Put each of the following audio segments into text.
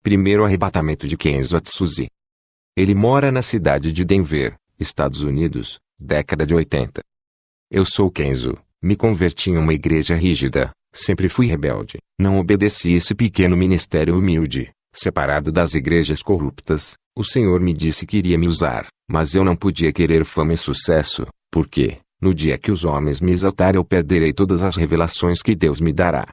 Primeiro arrebatamento de Kenzo Atsushi. Ele mora na cidade de Denver, Estados Unidos, década de 80. Eu sou Kenzo, me converti em uma igreja rígida, sempre fui rebelde, não obedeci esse pequeno ministério humilde, separado das igrejas corruptas. O Senhor me disse que iria me usar, mas eu não podia querer fama e sucesso, porque, no dia que os homens me exaltarem eu perderei todas as revelações que Deus me dará.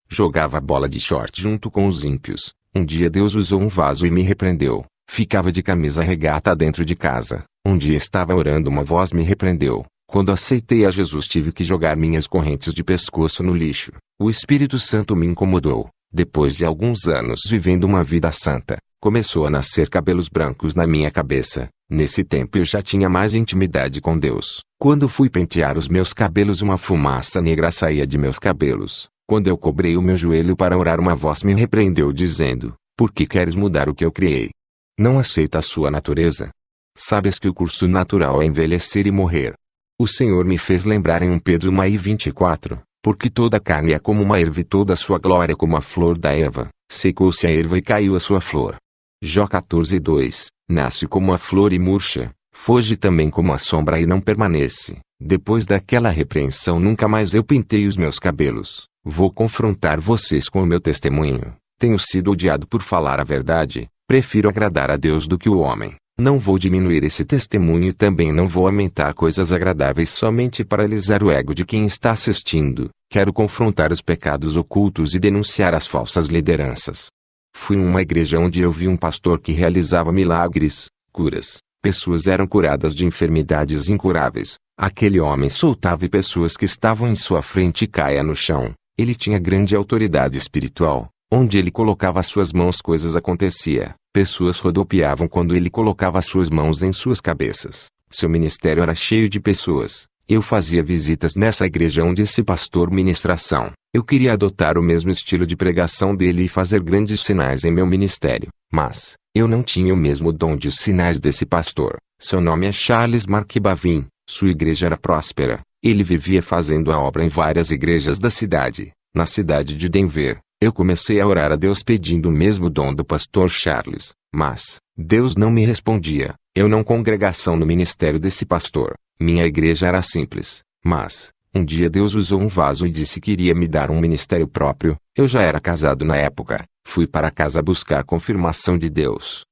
Jogava bola de short junto com os ímpios. Um dia Deus usou um vaso e me repreendeu. Ficava de camisa regata dentro de casa. Um dia estava orando, uma voz me repreendeu. Quando aceitei a Jesus tive que jogar minhas correntes de pescoço no lixo. O Espírito Santo me incomodou. Depois de alguns anos vivendo uma vida santa, começou a nascer cabelos brancos na minha cabeça. Nesse tempo eu já tinha mais intimidade com Deus. Quando fui pentear os meus cabelos uma fumaça negra saía de meus cabelos. Quando eu cobrei o meu joelho para orar uma voz me repreendeu dizendo: por que queres mudar o que eu criei? Não aceita a sua natureza? Sabes que o curso natural é envelhecer e morrer. O Senhor me fez lembrar em 1 Pedro 1:24, porque toda carne é como uma erva e toda a sua glória como a flor da erva, secou-se a erva e caiu a sua flor. Jó 14:2, nasce como a flor e murcha, foge também como a sombra e não permanece. Depois daquela repreensão nunca mais eu pintei os meus cabelos. Vou confrontar vocês com o meu testemunho. Tenho sido odiado por falar a verdade, prefiro agradar a Deus do que o homem. Não vou diminuir esse testemunho e também não vou aumentar coisas agradáveis somente para alisar o ego de quem está assistindo. Quero confrontar os pecados ocultos e denunciar as falsas lideranças. Fui em uma igreja onde eu vi um pastor que realizava milagres, curas. Pessoas eram curadas de enfermidades incuráveis. Aquele homem soltava e pessoas que estavam em sua frente caíam no chão. Ele tinha grande autoridade espiritual. Onde ele colocava suas mãos coisas acontecia. Pessoas rodopiavam quando ele colocava suas mãos em suas cabeças. Seu ministério era cheio de pessoas. Eu fazia visitas nessa igreja onde esse pastor ministração. Eu queria adotar o mesmo estilo de pregação dele e fazer grandes sinais em meu ministério. Mas, eu não tinha o mesmo dom de sinais desse pastor. Seu nome é Charles Mark Bavin. Sua igreja era próspera. Ele vivia fazendo a obra em várias igrejas da cidade. Na cidade de Denver, eu comecei a orar a Deus pedindo o mesmo dom do pastor Charles. Mas, Deus não me respondia. Eu não congregação no ministério desse pastor. Minha igreja era simples. Mas, um dia Deus usou um vaso e disse que iria me dar um ministério próprio. Eu já era casado na época. Fui para casa buscar confirmação de Deus.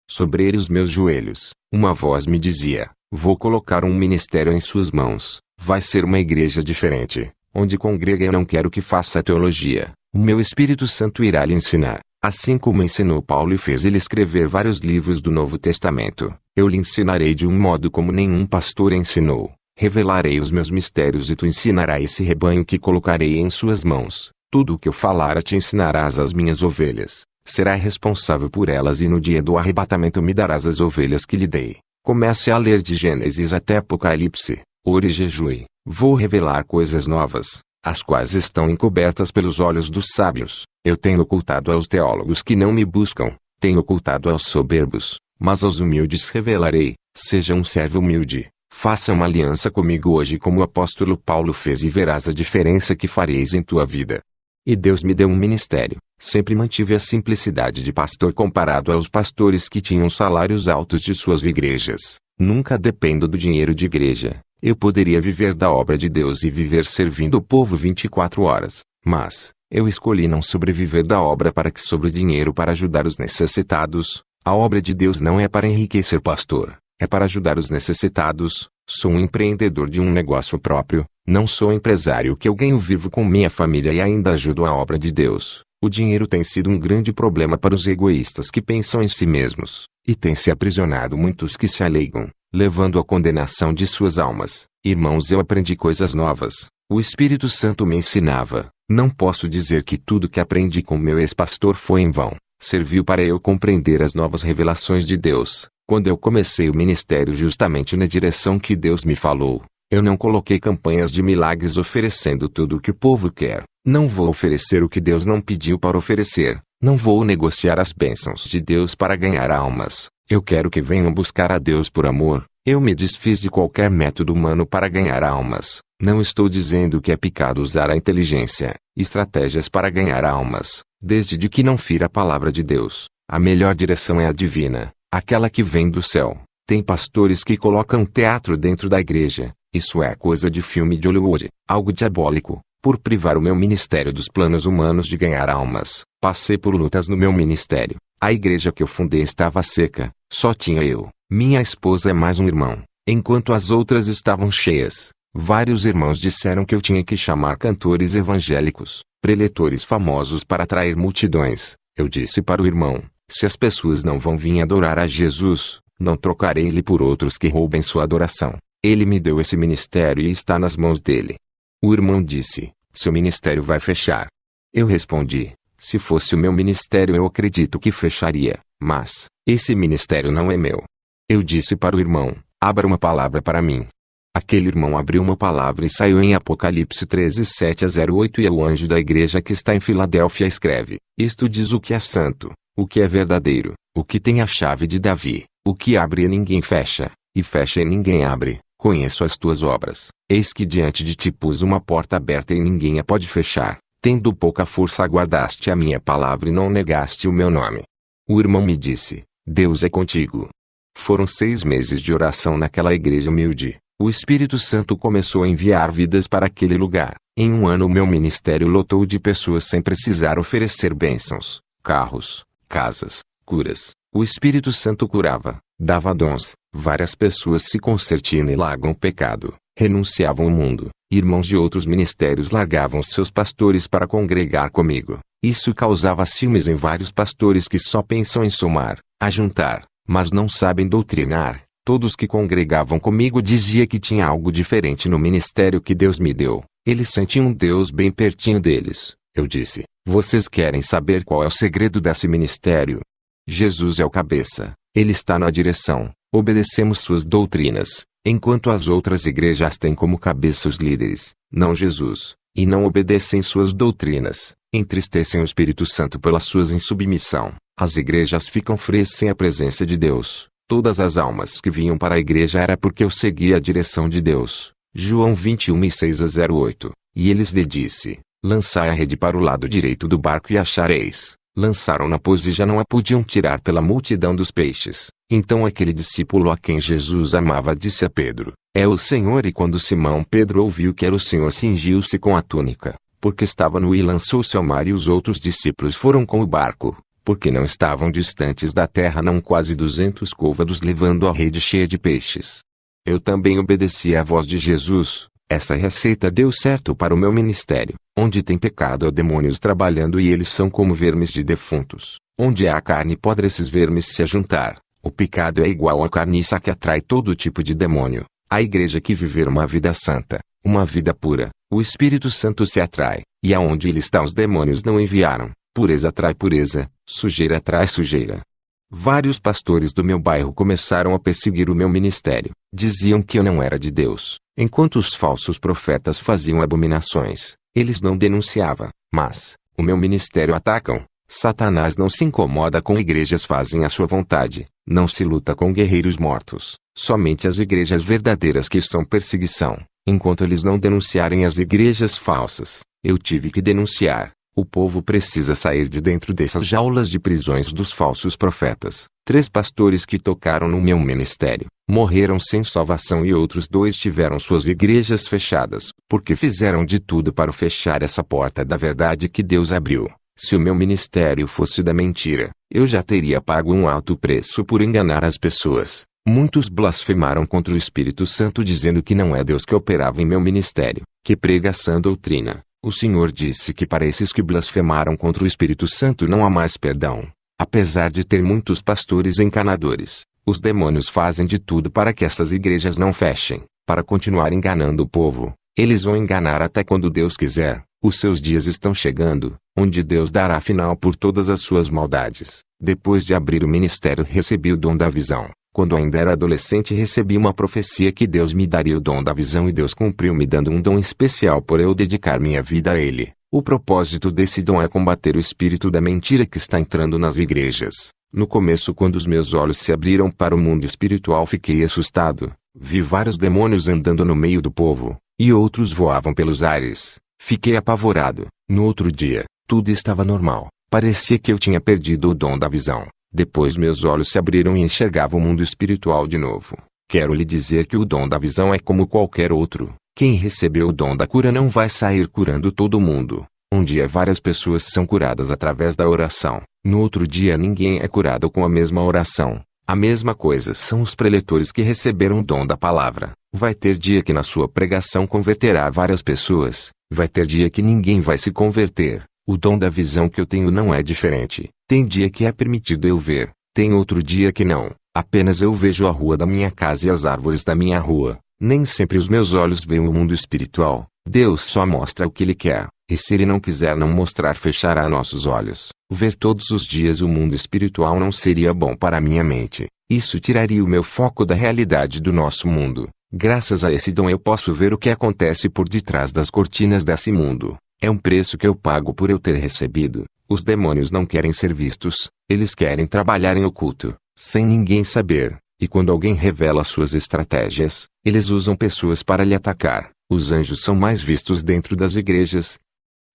Sobre os meus joelhos, uma voz me dizia: vou colocar um ministério em suas mãos. Vai ser uma igreja diferente, onde congrega. Eu não quero que faça teologia. O meu Espírito Santo irá lhe ensinar. Assim como ensinou Paulo e fez ele escrever vários livros do Novo Testamento, eu lhe ensinarei de um modo como nenhum pastor ensinou. Revelarei os meus mistérios e tu ensinarás esse rebanho que colocarei em suas mãos. Tudo o que eu falar te ensinarás às minhas ovelhas. Será responsável por elas e no dia do arrebatamento me darás as ovelhas que lhe dei. Comece a ler de Gênesis até Apocalipse. Ore e jejue. Vou revelar coisas novas, as quais estão encobertas pelos olhos dos sábios. Eu tenho ocultado aos teólogos que não me buscam. Tenho ocultado aos soberbos, mas aos humildes revelarei. Seja um servo humilde. Faça uma aliança comigo hoje como o apóstolo Paulo fez e verás a diferença que fareis em tua vida. E Deus me deu um ministério. Sempre mantive a simplicidade de pastor comparado aos pastores que tinham salários altos de suas igrejas. Nunca dependo do dinheiro de igreja. Eu poderia viver da obra de Deus e viver servindo o povo 24 horas. Mas, eu escolhi não sobreviver da obra para que sobre o dinheiro para ajudar os necessitados. A obra de Deus não é para enriquecer pastor. É para ajudar os necessitados. Sou um empreendedor de um negócio próprio. Não sou empresário que eu ganho vivo com minha família e ainda ajudo a obra de Deus. O dinheiro tem sido um grande problema para os egoístas que pensam em si mesmos, e tem se aprisionado muitos que se alegam, levando à condenação de suas almas. Irmãos, eu aprendi coisas novas. O Espírito Santo me ensinava. Não posso dizer que tudo que aprendi com meu ex-pastor foi em vão. Serviu para eu compreender as novas revelações de Deus. Quando eu comecei o ministério justamente na direção que Deus me falou, eu não coloquei campanhas de milagres oferecendo tudo o que o povo quer. Não vou oferecer o que Deus não pediu para oferecer. Não vou negociar as bênçãos de Deus para ganhar almas. Eu quero que venham buscar a Deus por amor. Eu me desfiz de qualquer método humano para ganhar almas. Não estou dizendo que é pecado usar a inteligência, estratégias para ganhar almas, desde de que não fira a palavra de Deus. A melhor direção é a divina, aquela que vem do céu. Tem pastores que colocam teatro dentro da igreja. Isso é coisa de filme de Hollywood, algo diabólico. Por privar o meu ministério dos planos humanos de ganhar almas, passei por lutas no meu ministério. A igreja que eu fundei estava seca, só tinha eu, minha esposa e mais um irmão, enquanto as outras estavam cheias. Vários irmãos disseram que eu tinha que chamar cantores evangélicos, preletores famosos para atrair multidões. Eu disse para o irmão: se as pessoas não vão vir adorar a Jesus, não trocarei ele por outros que roubem sua adoração. Ele me deu esse ministério e está nas mãos dele. O irmão disse: seu ministério vai fechar. Eu respondi: se fosse o meu ministério eu acredito que fecharia, mas esse ministério não é meu. Eu disse para o irmão: abra uma palavra para mim. Aquele irmão abriu uma palavra e saiu em Apocalipse 13:7-08, e o anjo da igreja que está em Filadélfia escreve: isto diz o que é santo, o que é verdadeiro, o que tem a chave de Davi, o que abre e ninguém fecha, e fecha e ninguém abre. Conheço as tuas obras. Eis que diante de ti pus uma porta aberta e ninguém a pode fechar. Tendo pouca força aguardaste a minha palavra e não negaste o meu nome. O irmão me disse: Deus é contigo. Foram 6 meses de oração naquela igreja humilde. O Espírito Santo começou a enviar vidas para aquele lugar. Em um ano o meu ministério lotou de pessoas sem precisar oferecer bênçãos, carros, casas, curas. O Espírito Santo curava, dava dons. Várias pessoas se convertiam e largam o pecado, renunciavam ao mundo. Irmãos de outros ministérios largavam seus pastores para congregar comigo. Isso causava ciúmes em vários pastores que só pensam em somar, ajuntar, mas não sabem doutrinar. Todos que congregavam comigo diziam que tinha algo diferente no ministério que Deus me deu. Eles sentiam Deus bem pertinho deles. Eu disse: vocês querem saber qual é o segredo desse ministério? Jesus é o cabeça. Ele está na direção. Obedecemos suas doutrinas, enquanto as outras igrejas têm como cabeça os líderes, não Jesus, e não obedecem suas doutrinas, entristecem o Espírito Santo pela sua insubmissão. As igrejas ficam frias sem a presença de Deus. Todas as almas que vinham para a igreja era porque eu seguia a direção de Deus. João 21:6-08. E eles lhe disse: lançai a rede para o lado direito do barco e achareis. Lançaram-na, pois e já não a podiam tirar pela multidão dos peixes. Então aquele discípulo a quem Jesus amava disse a Pedro: é o Senhor. E quando Simão Pedro ouviu que era o Senhor, cingiu-se com a túnica, porque estava nu, e lançou-se ao mar. E os outros discípulos foram com o barco, porque não estavam distantes da terra não quase 200 côvados, levando a rede cheia de peixes. Eu também obedeci à voz de Jesus. Essa receita deu certo para o meu ministério. Onde tem pecado há demônios trabalhando, e eles são como vermes de defuntos. Onde há carne podem esses vermes se ajuntar. O pecado é igual à carniça que atrai todo tipo de demônio. A igreja que viver uma vida santa, uma vida pura, o Espírito Santo se atrai, e aonde ele está os demônios não enviaram. Pureza atrai pureza, sujeira atrai sujeira. Vários pastores do meu bairro começaram a perseguir o meu ministério. Diziam que eu não era de Deus. Enquanto os falsos profetas faziam abominações, eles não denunciavam. Mas o meu ministério atacam. Satanás não se incomoda com igrejas fazem a sua vontade. Não se luta com guerreiros mortos. Somente as igrejas verdadeiras que são perseguição. Enquanto eles não denunciarem as igrejas falsas, eu tive que denunciar. O povo precisa sair de dentro dessas jaulas de prisões dos falsos profetas. 3 pastores que tocaram no meu ministério morreram sem salvação, e outros 2 tiveram suas igrejas fechadas, porque fizeram de tudo para fechar essa porta da verdade que Deus abriu. Se o meu ministério fosse da mentira, eu já teria pago um alto preço por enganar as pessoas. Muitos blasfemaram contra o Espírito Santo, dizendo que não é Deus que operava em meu ministério, que pregação doutrina. O Senhor disse que para esses que blasfemaram contra o Espírito Santo não há mais perdão. Apesar de ter muitos pastores enganadores, os demônios fazem de tudo para que essas igrejas não fechem, para continuar enganando o povo. Eles vão enganar até quando Deus quiser. Os seus dias estão chegando, onde Deus dará final por todas as suas maldades. Depois de abrir o ministério, recebi o dom da visão. Quando ainda era adolescente, recebi uma profecia que Deus me daria o dom da visão, e Deus cumpriu me dando um dom especial por eu dedicar minha vida a ele. O propósito desse dom é combater o espírito da mentira que está entrando nas igrejas. No começo, quando os meus olhos se abriram para o mundo espiritual, fiquei assustado. Vi vários demônios andando no meio do povo. e outros voavam pelos ares. Fiquei apavorado. No outro dia, tudo estava normal. Parecia que eu tinha perdido o dom da visão. Depois meus olhos se abriram e enxergava o mundo espiritual de novo. Quero lhe dizer que o dom da visão é como qualquer outro. Quem recebeu o dom da cura não vai sair curando todo mundo. Um dia várias pessoas são curadas através da oração. No outro dia ninguém é curado com a mesma oração. A mesma coisa são os preletores que receberam o dom da palavra. Vai ter dia que na sua pregação converterá várias pessoas. Vai ter dia que ninguém vai se converter. O dom da visão que eu tenho não é diferente. Tem dia que é permitido eu ver. Tem outro dia que não. Apenas eu vejo a rua da minha casa e as árvores da minha rua. Nem sempre os meus olhos veem o mundo espiritual. Deus só mostra o que Ele quer. E se Ele não quiser não mostrar, fechará nossos olhos. Ver todos os dias o mundo espiritual não seria bom para a minha mente. Isso tiraria o meu foco da realidade do nosso mundo. Graças a esse dom eu posso ver o que acontece por detrás das cortinas desse mundo. É um preço que eu pago por eu ter recebido. Os demônios não querem ser vistos. Eles querem trabalhar em oculto, sem ninguém saber. E quando alguém revela suas estratégias, eles usam pessoas para lhe atacar. Os anjos são mais vistos dentro das igrejas.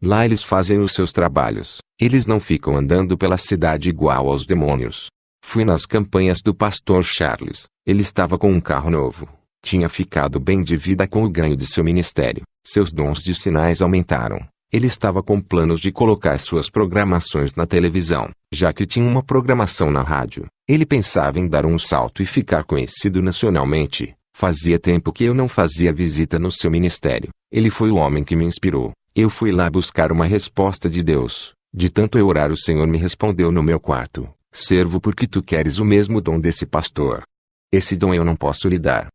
Lá eles fazem os seus trabalhos. Eles não ficam andando pela cidade igual aos demônios. Fui nas campanhas do pastor Charles. Ele estava com um carro novo. Tinha ficado bem de vida com o ganho de seu ministério. Seus dons de sinais aumentaram. Ele estava com planos de colocar suas programações na televisão, já que tinha uma programação na rádio. Ele pensava em dar um salto e ficar conhecido nacionalmente. Fazia tempo que eu não fazia visita no seu ministério. Ele foi o homem que me inspirou. Eu fui lá buscar uma resposta de Deus. De tanto eu orar, o Senhor me respondeu no meu quarto: servo, porque tu queres o mesmo dom desse pastor. Esse dom eu não posso lhe dar.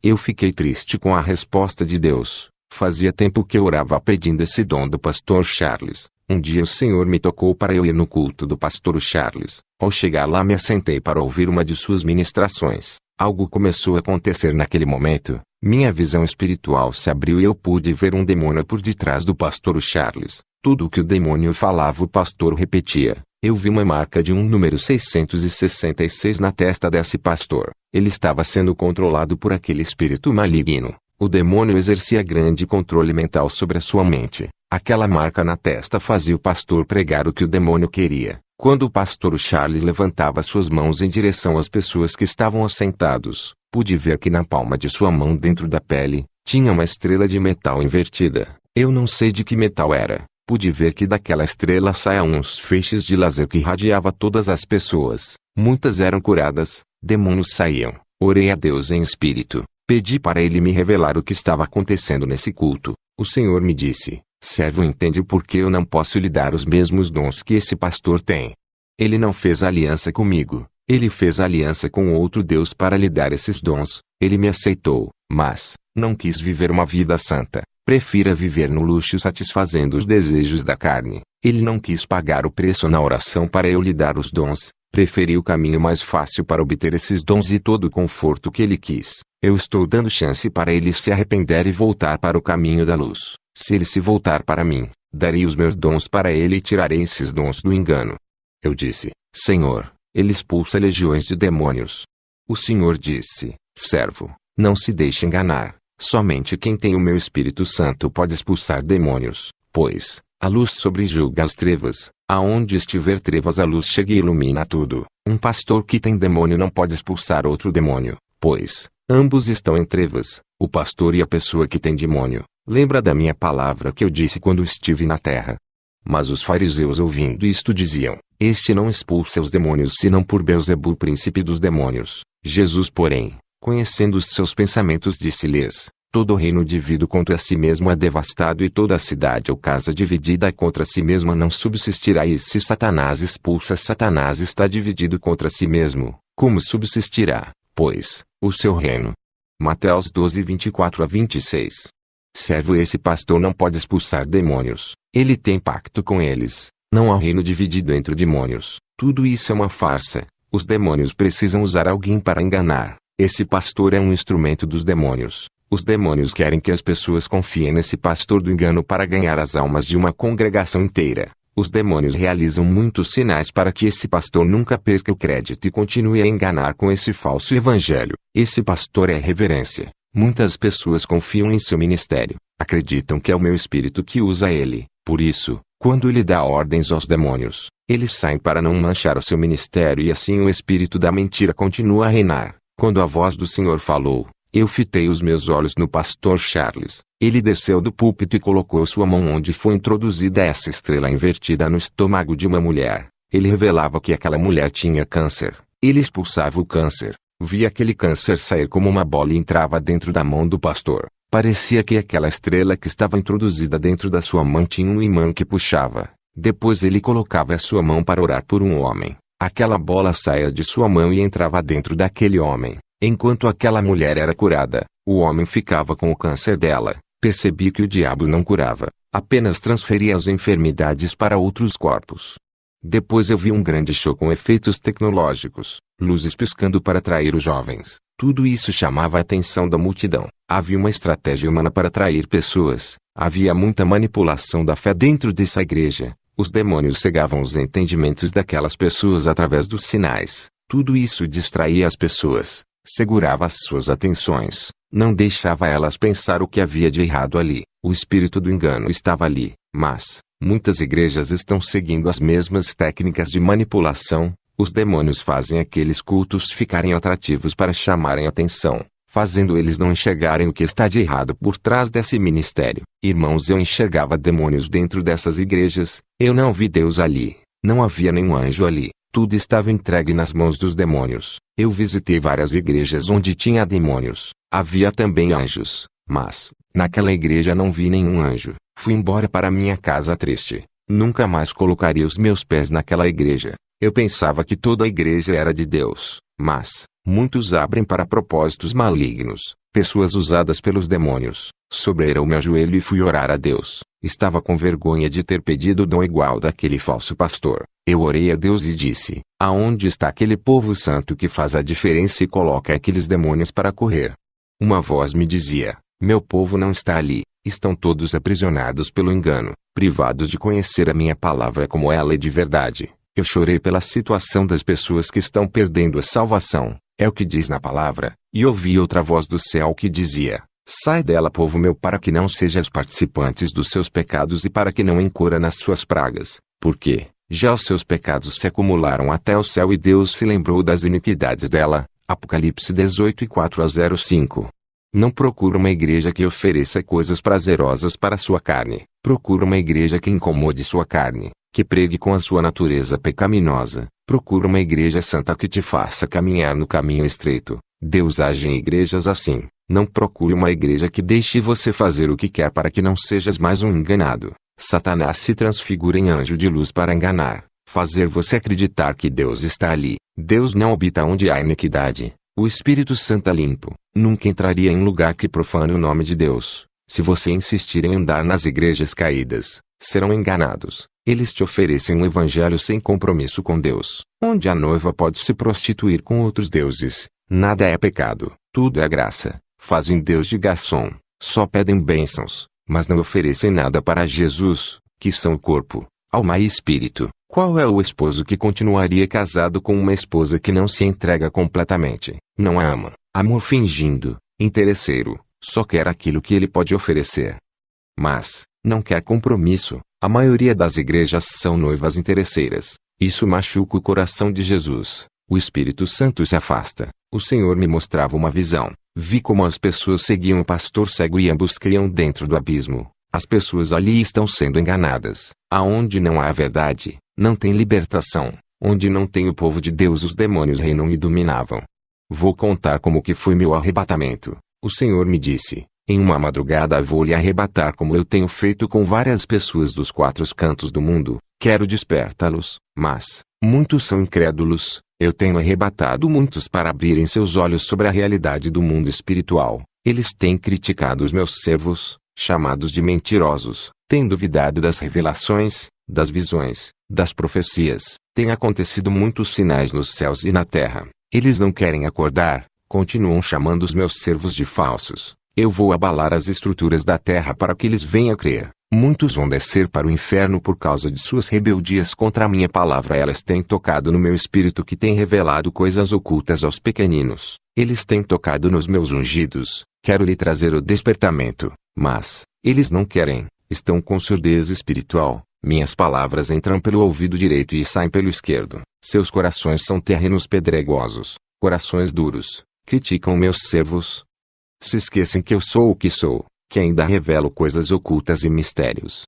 Eu fiquei triste com a resposta de Deus. Fazia tempo que eu orava pedindo esse dom do pastor Charles. Um dia o Senhor me tocou para eu ir no culto do pastor Charles. Ao chegar lá me assentei para ouvir uma de suas ministrações. Algo começou a acontecer naquele momento. Minha visão espiritual se abriu e eu pude ver um demônio por detrás do pastor Charles. Tudo o que o demônio falava o pastor repetia. Eu vi uma marca de um número 666 na testa desse pastor. Ele estava sendo controlado por aquele espírito maligno. O demônio exercia grande controle mental sobre a sua mente. Aquela marca na testa fazia o pastor pregar o que o demônio queria. Quando o pastor Charles levantava suas mãos em direção às pessoas que estavam assentados, pude ver que na palma de sua mão, dentro da pele, tinha uma estrela de metal invertida. Eu não sei de que metal era. Pude ver que daquela estrela saíam uns feixes de laser que irradiava todas as pessoas. Muitas eram curadas, demônios saíam. Orei a Deus em espírito. Pedi para Ele me revelar o que estava acontecendo nesse culto. O Senhor me disse: servo, entende por que eu não posso lhe dar os mesmos dons que esse pastor tem. Ele não fez aliança comigo. Ele fez aliança com outro Deus para lhe dar esses dons. Ele me aceitou, mas não quis viver uma vida santa. Prefira viver no luxo satisfazendo os desejos da carne. Ele não quis pagar o preço na oração para eu lhe dar os dons. Preferiu o caminho mais fácil para obter esses dons e todo o conforto que ele quis. Eu estou dando chance para ele se arrepender e voltar para o caminho da luz. Se ele se voltar para mim, darei os meus dons para ele e tirarei esses dons do engano. Eu disse: Senhor, ele expulsa legiões de demônios. O Senhor disse: servo, não se deixe enganar. Somente quem tem o meu Espírito Santo pode expulsar demônios, pois a luz sobrejuga as trevas. Aonde estiver trevas, a luz chega e ilumina tudo. Um pastor que tem demônio não pode expulsar outro demônio, pois ambos estão em trevas, o pastor e a pessoa que tem demônio. Lembra da minha palavra que eu disse quando estive na terra? Mas os fariseus, ouvindo isto, diziam: este não expulsa os demônios senão por Beelzebul, príncipe dos demônios. Jesus, porém, conhecendo os seus pensamentos, disse-lhes: todo reino dividido contra si mesmo é devastado, e toda a cidade ou casa dividida contra si mesma não subsistirá. E se Satanás expulsa Satanás, está dividido contra si mesmo, como subsistirá, pois, o seu reino? Mateus 12, 24-26. Servo, esse pastor não pode expulsar demônios. Ele tem pacto com eles. Não há reino dividido entre demônios. Tudo isso é uma farsa. Os demônios precisam usar alguém para enganar. Esse pastor é um instrumento dos demônios. Os demônios querem que as pessoas confiem nesse pastor do engano para ganhar as almas de uma congregação inteira. Os demônios realizam muitos sinais para que esse pastor nunca perca o crédito e continue a enganar com esse falso evangelho. Esse pastor é reverência. Muitas pessoas confiam em seu ministério, acreditam que é o meu espírito que usa ele. Por isso, quando ele dá ordens aos demônios, eles saem para não manchar o seu ministério e assim o espírito da mentira continua a reinar. Quando a voz do Senhor falou, eu fitei os meus olhos no pastor Charles. Ele desceu do púlpito e colocou sua mão onde foi introduzida essa estrela invertida no estômago de uma mulher. Ele revelava que aquela mulher tinha câncer. Ele expulsava o câncer. Via aquele câncer sair como uma bola e entrava dentro da mão do pastor. Parecia que aquela estrela que estava introduzida dentro da sua mão tinha um imã que puxava. Depois ele colocava a sua mão para orar por um homem. Aquela bola saía de sua mão e entrava dentro daquele homem. Enquanto aquela mulher era curada, o homem ficava com o câncer dela. Percebi que o diabo não curava, apenas transferia as enfermidades para outros corpos. Depois eu vi um grande show com efeitos tecnológicos, luzes piscando para atrair os jovens. Tudo isso chamava a atenção da multidão. Havia uma estratégia humana para atrair pessoas. Havia muita manipulação da fé dentro dessa igreja. Os demônios cegavam os entendimentos daquelas pessoas através dos sinais. Tudo isso distraía as pessoas, segurava as suas atenções, não deixava elas pensar o que havia de errado ali. O espírito do engano estava ali, mas muitas igrejas estão seguindo as mesmas técnicas de manipulação. Os demônios fazem aqueles cultos ficarem atrativos para chamarem atenção, fazendo eles não enxergarem o que está de errado por trás desse ministério. Irmãos, eu enxergava demônios dentro dessas igrejas. Eu não vi Deus ali. Não havia nenhum anjo ali. Tudo estava entregue nas mãos dos demônios. Eu visitei várias igrejas onde tinha demônios. Havia também anjos, mas naquela igreja não vi nenhum anjo. Fui embora para minha casa triste. Nunca mais colocaria os meus pés naquela igreja. Eu pensava que toda a igreja era de Deus, mas muitos abrem para propósitos malignos, pessoas usadas pelos demônios. Sobrei ao meu joelho e fui orar a Deus. Estava com vergonha de ter pedido o dom igual daquele falso pastor. Eu orei a Deus e disse: aonde está aquele povo santo que faz a diferença e coloca aqueles demônios para correr? Uma voz me dizia: meu povo não está ali. Estão todos aprisionados pelo engano, privados de conhecer a minha palavra como ela é de verdade. Eu chorei pela situação das pessoas que estão perdendo a salvação. É o que diz na palavra. E ouvi outra voz do céu que dizia: sai dela, povo meu, para que não sejas participantes dos seus pecados e para que não incorra nas suas pragas. Porque já os seus pecados se acumularam até o céu e Deus se lembrou das iniquidades dela. Apocalipse 18, 4-5. Não procura uma igreja que ofereça coisas prazerosas para sua carne. Procura uma igreja que incomode sua carne, que pregue com a sua natureza pecaminosa. Procura uma igreja santa que te faça caminhar no caminho estreito. Deus age em igrejas assim. Não procure uma igreja que deixe você fazer o que quer para que não sejas mais um enganado. Satanás se transfigura em anjo de luz para enganar, fazer você acreditar que Deus está ali. Deus não habita onde há iniquidade. O Espírito Santo é limpo. Nunca entraria em lugar que profane o nome de Deus. Se você insistir em andar nas igrejas caídas, serão enganados. Eles te oferecem um evangelho sem compromisso com Deus, onde a noiva pode se prostituir com outros deuses. Nada é pecado, tudo é graça. Fazem Deus de garçom, só pedem bênçãos, mas não oferecem nada para Jesus, que são o corpo, alma e espírito. Qual é o esposo que continuaria casado com uma esposa que não se entrega completamente, não a ama? Amor fingindo, interesseiro, só quer aquilo que ele pode oferecer. Mas não quer compromisso. A maioria das igrejas são noivas interesseiras. Isso machuca o coração de Jesus. O Espírito Santo se afasta. O Senhor me mostrava uma visão. Vi como as pessoas seguiam o pastor cego e ambos caíam dentro do abismo. As pessoas ali estão sendo enganadas. Aonde não há a verdade, não tem libertação. Onde não tem o povo de Deus, os demônios reinam e dominavam. Vou contar como que foi meu arrebatamento. O Senhor me disse: em uma madrugada vou lhe arrebatar como eu tenho feito com várias pessoas dos quatro cantos do mundo. Quero despertá-los, mas muitos são incrédulos. Eu tenho arrebatado muitos para abrirem seus olhos sobre a realidade do mundo espiritual. Eles têm criticado os meus servos, chamados de mentirosos, têm duvidado das revelações, das visões, das profecias. Tem acontecido muitos sinais nos céus e na terra. Eles não querem acordar, continuam chamando os meus servos de falsos. Eu vou abalar as estruturas da terra para que eles venham a crer. Muitos vão descer para o inferno por causa de suas rebeldias contra a minha palavra. Elas têm tocado no meu espírito, que tem revelado coisas ocultas aos pequeninos. Eles têm tocado nos meus ungidos. Quero lhe trazer o despertamento, mas eles não querem. Estão com surdez espiritual. Minhas palavras entram pelo ouvido direito e saem pelo esquerdo. Seus corações são terrenos pedregosos, corações duros. Criticam meus servos. Se esquecem que eu sou o que sou, que ainda revelo coisas ocultas e mistérios.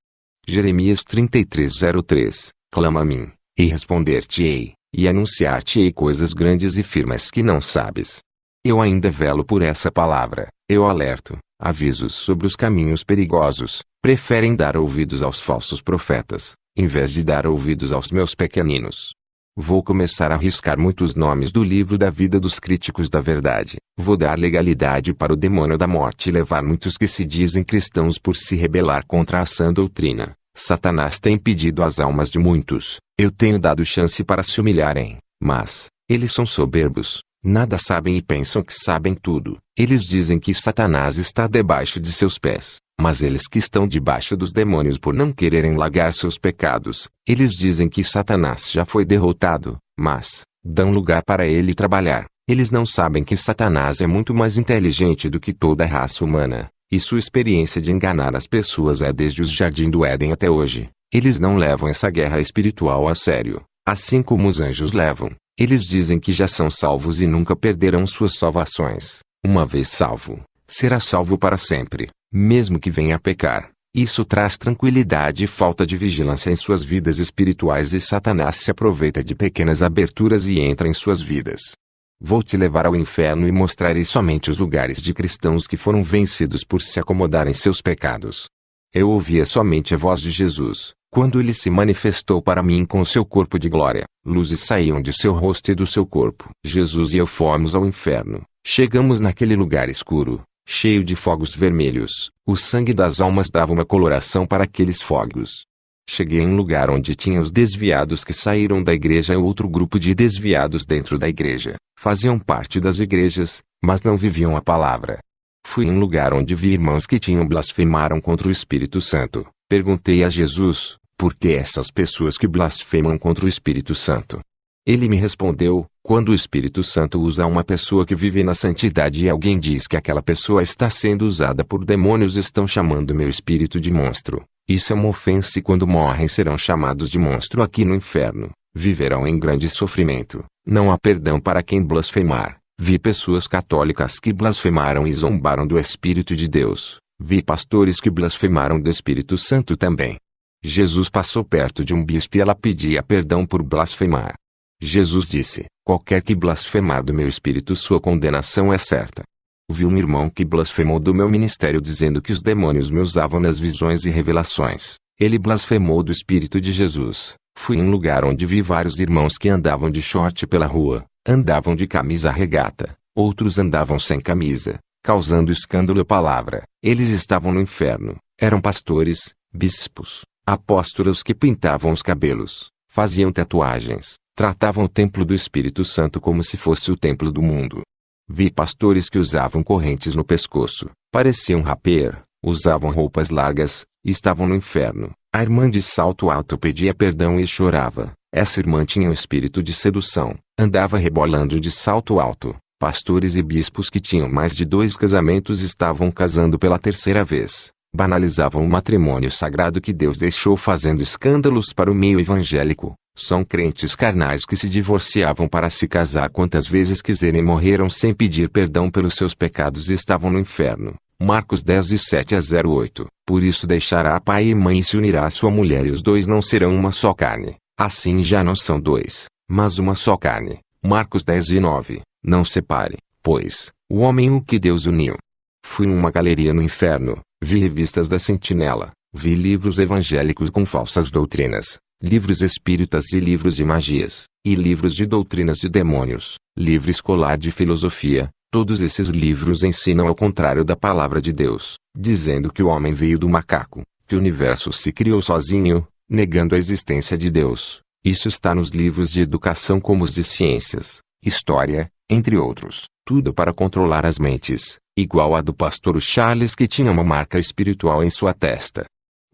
Jeremias 33:03. Clama a mim, e responder-te-ei, e anunciar-te-ei coisas grandes e firmes que não sabes. Eu ainda velo por essa palavra. Eu alerto, avisos sobre os caminhos perigosos. Preferem dar ouvidos aos falsos profetas, em vez de dar ouvidos aos meus pequeninos. Vou começar a riscar muitos nomes do livro da vida dos críticos da verdade. Vou dar legalidade para o demônio da morte e levar muitos que se dizem cristãos por se rebelar contra a sã doutrina. Satanás tem impedido as almas de muitos. Eu tenho dado chance para se humilharem, mas eles são soberbos. Nada sabem e pensam que sabem tudo. Eles dizem que Satanás está debaixo de seus pés, mas eles que estão debaixo dos demônios por não quererem largar seus pecados. Eles dizem que Satanás já foi derrotado, mas dão lugar para ele trabalhar. Eles não sabem que Satanás é muito mais inteligente do que toda a raça humana, e sua experiência de enganar as pessoas é desde os Jardim do Éden até hoje. Eles não levam essa guerra espiritual a sério, assim como os anjos levam. Eles dizem que já são salvos e nunca perderão suas salvações. Uma vez salvo, será salvo para sempre, mesmo que venha a pecar. Isso traz tranquilidade e falta de vigilância em suas vidas espirituais, e Satanás se aproveita de pequenas aberturas e entra em suas vidas. Vou te levar ao inferno e mostrarei somente os lugares de cristãos que foram vencidos por se acomodar em seus pecados. Eu ouvia somente a voz de Jesus, quando ele se manifestou para mim com seu corpo de glória. Luzes saíam de seu rosto e do seu corpo. Jesus e eu fomos ao inferno. Chegamos naquele lugar escuro, cheio de fogos vermelhos. O sangue das almas dava uma coloração para aqueles fogos. Cheguei em um lugar onde tinha os desviados que saíram da igreja e outro grupo de desviados dentro da igreja. Faziam parte das igrejas, mas não viviam a palavra. Fui em um lugar onde vi irmãos que blasfemaram contra o Espírito Santo. Perguntei a Jesus, por que essas pessoas que blasfemam contra o Espírito Santo? Ele me respondeu, quando o Espírito Santo usa uma pessoa que vive na santidade e alguém diz que aquela pessoa está sendo usada por demônios, estão chamando meu espírito de monstro. Isso é uma ofensa, e quando morrem serão chamados de monstro aqui no inferno. Viverão em grande sofrimento. Não há perdão para quem blasfemar. Vi pessoas católicas que blasfemaram e zombaram do Espírito de Deus. Vi pastores que blasfemaram do Espírito Santo também. Jesus passou perto de um bispo e ela pedia perdão por blasfemar. Jesus disse, qualquer que blasfemar do meu Espírito, sua condenação é certa. Vi um irmão que blasfemou do meu ministério dizendo que os demônios me usavam nas visões e revelações. Ele blasfemou do Espírito de Jesus. Fui em um lugar onde vi vários irmãos que andavam de short pela rua, andavam de camisa regata, outros andavam sem camisa, causando escândalo à palavra. Eles estavam no inferno. Eram pastores, bispos, apóstolos que pintavam os cabelos, faziam tatuagens, tratavam o templo do Espírito Santo como se fosse o templo do mundo. Vi pastores que usavam correntes no pescoço, pareciam raper, usavam roupas largas, e estavam no inferno. A irmã de salto alto pedia perdão e chorava. Essa irmã tinha um espírito de sedução, andava rebolando de salto alto. Pastores e bispos que tinham mais de 2 casamentos estavam casando pela 3ª vez. Banalizavam o matrimônio sagrado que Deus deixou, fazendo escândalos para o meio evangélico. São crentes carnais que se divorciavam para se casar quantas vezes quiserem, morreram sem pedir perdão pelos seus pecados e estavam no inferno. Marcos 10:7-8. Por isso deixará pai e mãe e se unirá à sua mulher, e os dois não serão uma só carne. Assim já não são 2, mas uma só carne. Marcos 10:9. Não separe, pois, o homem o que Deus uniu. Fui em uma galeria no inferno, vi revistas da Sentinela, vi livros evangélicos com falsas doutrinas, livros espíritas e livros de magias, e livros de doutrinas de demônios, livro escolar de filosofia. Todos esses livros ensinam ao contrário da palavra de Deus, dizendo que o homem veio do macaco, que o universo se criou sozinho, negando a existência de Deus. Isso está nos livros de educação como os de ciências, história, entre outros. Tudo para controlar as mentes, igual a do pastor Charles, que tinha uma marca espiritual em sua testa.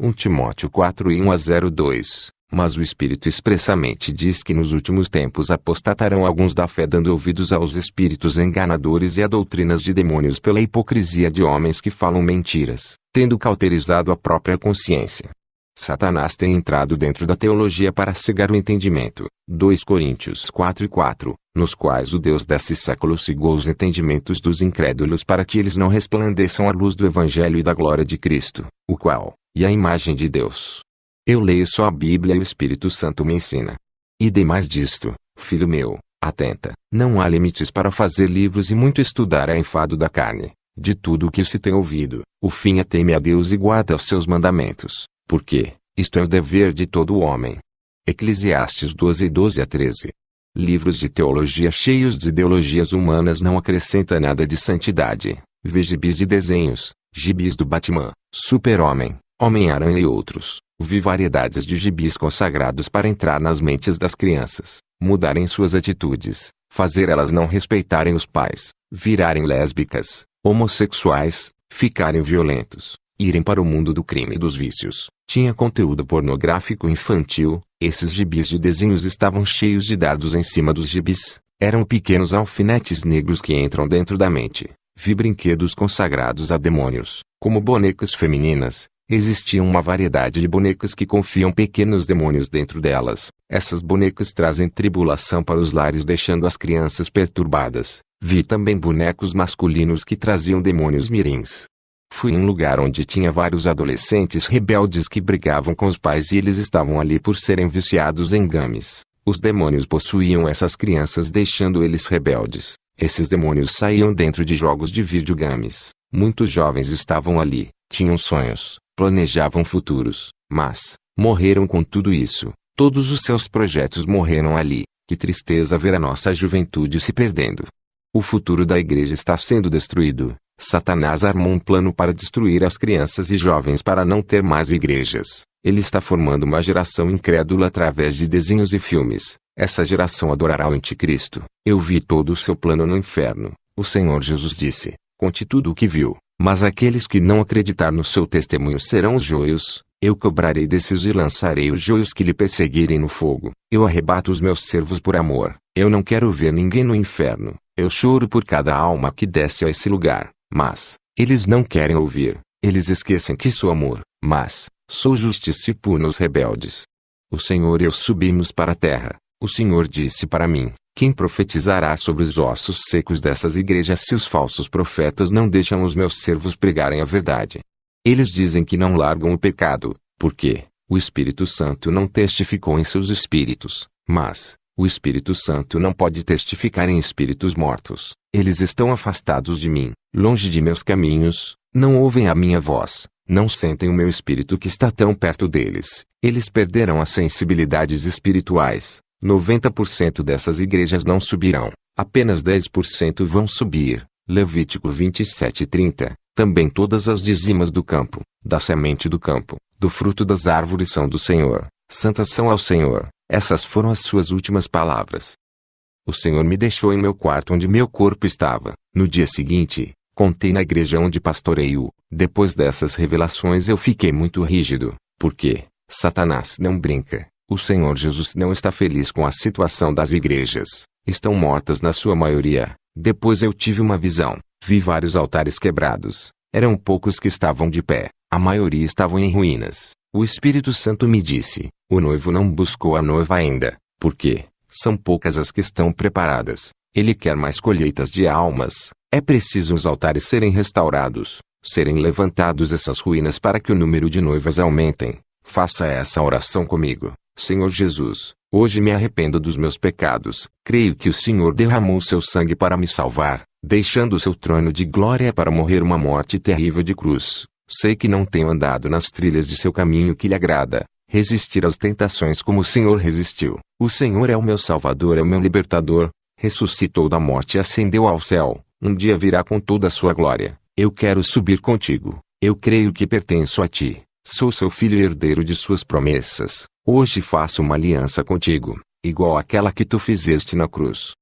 1 Timóteo 4:1-02. Mas o Espírito expressamente diz que nos últimos tempos apostatarão alguns da fé, dando ouvidos aos espíritos enganadores e a doutrinas de demônios, pela hipocrisia de homens que falam mentiras, tendo cauterizado a própria consciência. Satanás tem entrado dentro da teologia para cegar o entendimento. 2 Coríntios 4:4, nos quais o Deus desse século cegou os entendimentos dos incrédulos para que eles não resplandeçam a luz do Evangelho e da glória de Cristo, o qual, e a imagem de Deus. Eu leio só a Bíblia e o Espírito Santo me ensina. E demais disto, filho meu, atenta. Não há limites para fazer livros e muito estudar é enfado da carne. De tudo o que se tem ouvido, o fim é teme a Deus e guarda os seus mandamentos, porque isto é o dever de todo homem. Eclesiastes 12:12-13. Livros de teologia cheios de ideologias humanas não acrescenta nada de santidade. Vê gibis de desenhos, gibis do Batman, Super-Homem, Homem-Aranha e outros. Vi variedades de gibis consagrados para entrar nas mentes das crianças, mudarem suas atitudes, fazer elas não respeitarem os pais, virarem lésbicas, homossexuais, ficarem violentos, irem para o mundo do crime e dos vícios. Tinha conteúdo pornográfico infantil. Esses gibis de desenhos estavam cheios de dardos em cima dos gibis. Eram pequenos alfinetes negros que entram dentro da mente. Vi brinquedos consagrados a demônios, como bonecas femininas. Existia uma variedade de bonecas que confiam pequenos demônios dentro delas. Essas bonecas trazem tribulação para os lares, deixando as crianças perturbadas. Vi também bonecos masculinos que traziam demônios mirins. Fui em um lugar onde tinha vários adolescentes rebeldes que brigavam com os pais e eles estavam ali por serem viciados em games. Os demônios possuíam essas crianças, deixando eles rebeldes. Esses demônios saíam dentro de jogos de videogames. Muitos jovens estavam ali, tinham sonhos, planejavam futuros, mas morreram com tudo isso. Todos os seus projetos morreram ali. Que tristeza ver a nossa juventude se perdendo. O futuro da igreja está sendo destruído. Satanás armou um plano para destruir as crianças e jovens para não ter mais igrejas. Ele está formando uma geração incrédula através de desenhos e filmes. Essa geração adorará o anticristo. Eu vi todo o seu plano no inferno. O Senhor Jesus disse: conte tudo o que viu. Mas aqueles que não acreditar no seu testemunho serão os joios. Eu cobrarei desses e lançarei os joios que lhe perseguirem no fogo. Eu arrebato os meus servos por amor. Eu não quero ver ninguém no inferno. Eu choro por cada alma que desce a esse lugar. Mas eles não querem ouvir. Eles esquecem que sou amor. Mas sou justiça e puno os rebeldes. O Senhor e eu subimos para a terra. O Senhor disse para mim: quem profetizará sobre os ossos secos dessas igrejas se os falsos profetas não deixam os meus servos pregarem a verdade? Eles dizem que não largam o pecado, porque o Espírito Santo não testificou em seus espíritos. Mas o Espírito Santo não pode testificar em espíritos mortos. Eles estão afastados de mim, longe de meus caminhos, não ouvem a minha voz, não sentem o meu espírito que está tão perto deles. Eles perderão as sensibilidades espirituais. 90% dessas igrejas não subirão, apenas 10% vão subir. Levítico 27:30. Também todas as dizimas do campo, da semente do campo, do fruto das árvores são do Senhor, santas são ao Senhor. Essas foram as suas últimas palavras. O Senhor me deixou em meu quarto onde meu corpo estava. No dia seguinte, contei na igreja onde pastoreio. Depois dessas revelações eu fiquei muito rígido, porque Satanás não brinca. O Senhor Jesus não está feliz com a situação das igrejas. Estão mortas na sua maioria. Depois eu tive uma visão. Vi vários altares quebrados. Eram poucos que estavam de pé. A maioria estavam em ruínas. O Espírito Santo me disse: o noivo não buscou a noiva ainda, porque são poucas as que estão preparadas. Ele quer mais colheitas de almas. É preciso os altares serem restaurados, serem levantados essas ruínas para que o número de noivas aumentem. Faça essa oração comigo. Senhor Jesus, hoje me arrependo dos meus pecados. Creio que o Senhor derramou seu sangue para me salvar, deixando o seu trono de glória para morrer uma morte terrível de cruz. Sei que não tenho andado nas trilhas de seu caminho que lhe agrada, resistir às tentações como o Senhor resistiu. O Senhor é o meu Salvador, é o meu libertador, ressuscitou da morte e ascendeu ao céu. Um dia virá com toda a sua glória. Eu quero subir contigo. Eu creio que pertenço a ti. Sou seu filho e herdeiro de suas promessas. Hoje faço uma aliança contigo, igual àquela que tu fizeste na cruz.